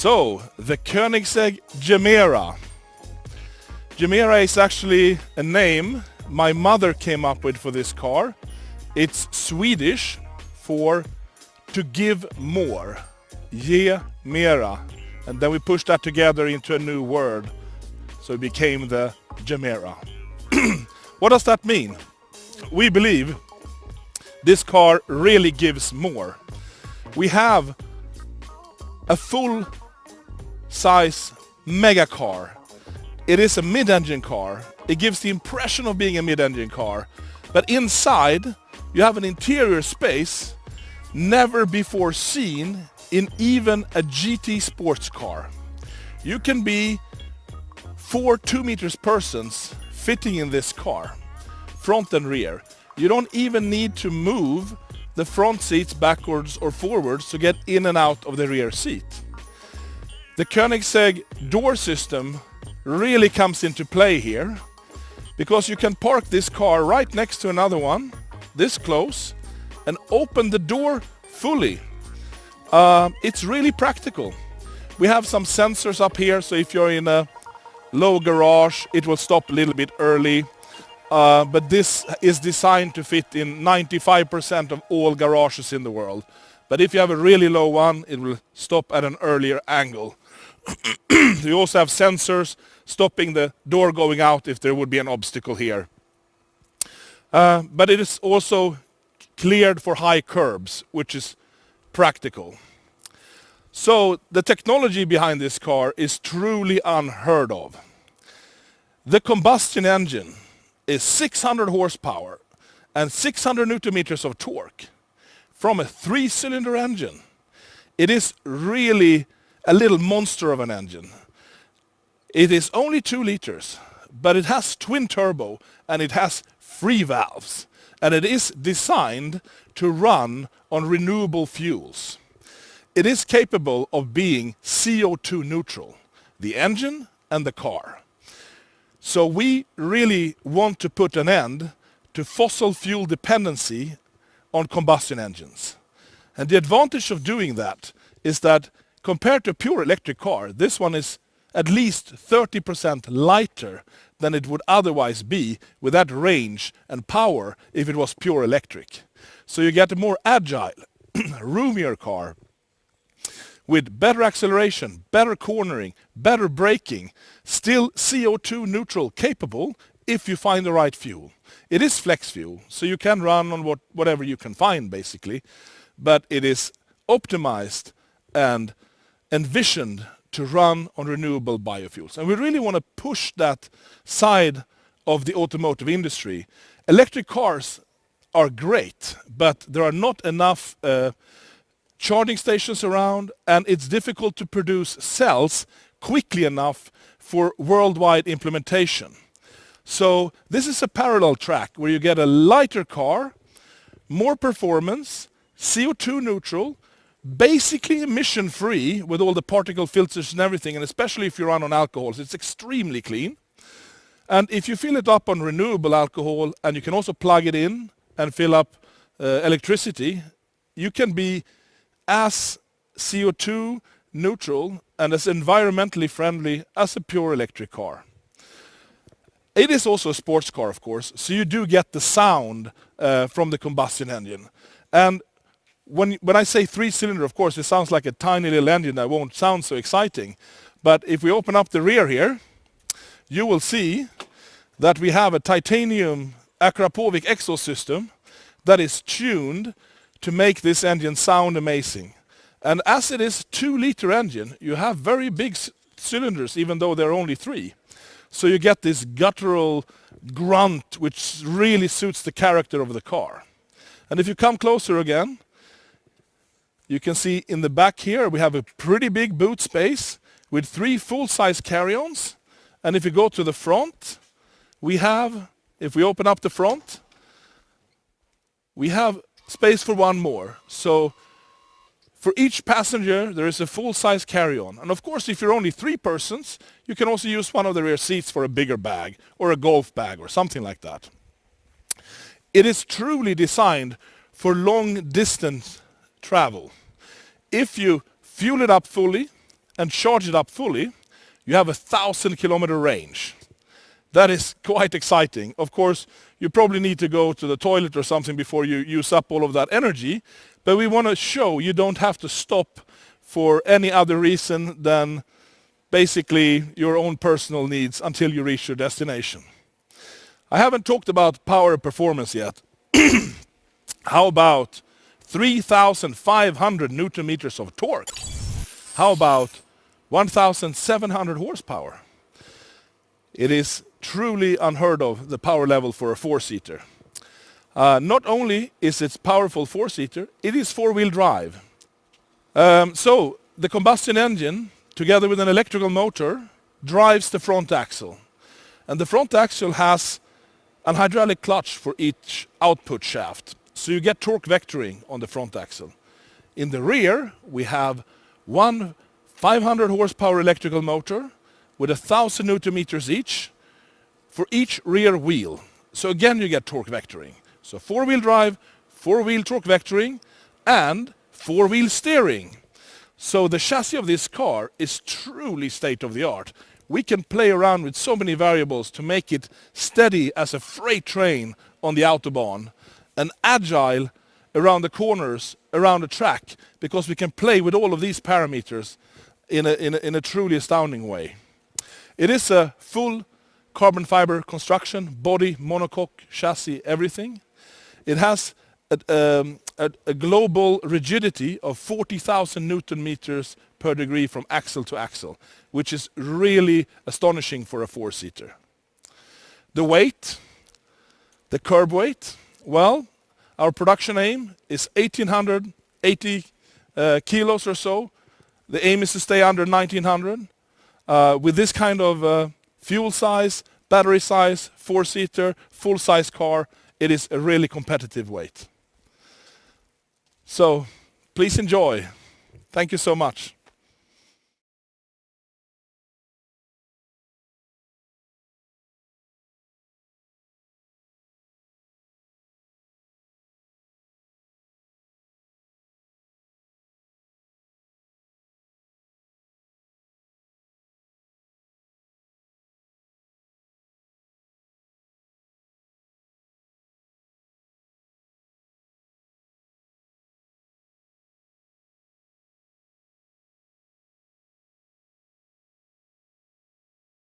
So, the Koenigsegg Gemera. Gemera is actually a name my mother came up with for this car. It's Swedish for to give more. Gemera. And then we pushed that together into a new word. So it became the Gemera. What does that mean? We believe this car really gives more. We have a full size megacar. It is a mid-engine car. It gives the impression of being a mid-engine car. But inside, you have an interior space never before seen in even a GT sports car. You can be 4 2-meter persons fitting in this car, front and rear. You don't even need to move the front seats backwards or forwards to get in and out of the rear seat. The Koenigsegg door system really comes into play here, because you can park this car right next to another one, this close, and open the door fully. It's really practical. We have some sensors up here, so if you're in a low garage, it will stop a little bit early. But this is designed to fit in 95% of all garages in the world. But if you have a really low one, it will stop at an earlier angle. You also have sensors stopping the door going out if there would be an obstacle here. But it is also cleared for high curbs, which is practical. So the technology behind this car is truly unheard of. The combustion engine is 600 horsepower and 600 newton meters of torque from a 3-cylinder engine. It is really a little monster of an engine. It is only 2 liters, but it has twin turbo and it has 3 valves. And it is designed to run on renewable fuels. It is capable of being CO2 neutral, the engine and the car. So we really want to put an end to fossil fuel dependency on combustion engines. And the advantage of doing that is that compared to a pure electric car, this one is at least 30% lighter than it would otherwise be with that range and power if it was pure electric. So you get a more agile, roomier car with better acceleration, better cornering, better braking, still CO2 neutral capable if you find the right fuel. It is flex fuel, so you can run on whatever you can find basically, but it is optimized and envisioned to run on renewable biofuels. And we really want to push that side of the automotive industry. Electric cars are great, but there are not enough charging stations around, and it's difficult to produce cells quickly enough for worldwide implementation. So this is a parallel track where you get a lighter car, more performance, CO2 neutral, basically emission-free with all the particle filters and everything, and especially if you run on alcohols, it's extremely clean. And if you fill it up on renewable alcohol, and you can also plug it in and fill up electricity, you can be as CO2 neutral and as environmentally friendly as a pure electric car. It is also a sports car, of course, so you do get the sound from the combustion engine. And when I say 3-cylinder, of course, it sounds like a tiny little engine that won't sound so exciting. But if we open up the rear here, you will see that we have a titanium Akrapovic exhaust system that is tuned to make this engine sound amazing. And as it is 2-liter engine, you have very big cylinders, even though they're only 3. So you get this guttural grunt, which really suits the character of the car. And if you come closer again, you can see in the back here, we have a pretty big boot space with 3 full-size carry-ons. And if you go to the front, we have, if we open up the front, we have space for one more. So for each passenger, there is a full-size carry-on. And of course, if you're only 3 persons, you can also use one of the rear seats for a bigger bag or a golf bag or something like that. It is truly designed for long-distance travel. If you fuel it up fully and charge it up fully, you have a 1,000-kilometer range. That is quite exciting. Of course, you probably need to go to the toilet or something before you use up all of that energy. But we want to show you don't have to stop for any other reason than basically your own personal needs until you reach your destination. I haven't talked about power performance yet. How about 3,500 Newton meters of torque? How about 1,700 horsepower? It is truly unheard of, the power level for a 4-seater. Not only is it powerful 4-seater, it is 4-wheel drive. So the combustion engine, together with an electrical motor, drives the front axle. And the front axle has an hydraulic clutch for each output shaft. So you get torque vectoring on the front axle. In the rear, we have one 500 horsepower electrical motor with 1,000 Newton meters each for each rear wheel. So again, you get torque vectoring. So 4-wheel drive, 4-wheel torque vectoring, and 4-wheel steering. So the chassis of this car is truly state-of-the-art. We can play around with so many variables to make it steady as a freight train on the Autobahn and agile around the corners, around the track, because we can play with all of these parameters in a truly astounding way. It is a full carbon fiber construction, body, monocoque, chassis, everything. It has a global rigidity of 40,000 Newton meters per degree from axle to axle, which is really astonishing for a 4-seater. The weight, the curb weight, well, our production aim is 1,880 kilos or so. The aim is to stay under 1,900. With this kind of fuel size, battery size, 4-seater, full-size car, it is a really competitive weight. So please enjoy. Thank you so much.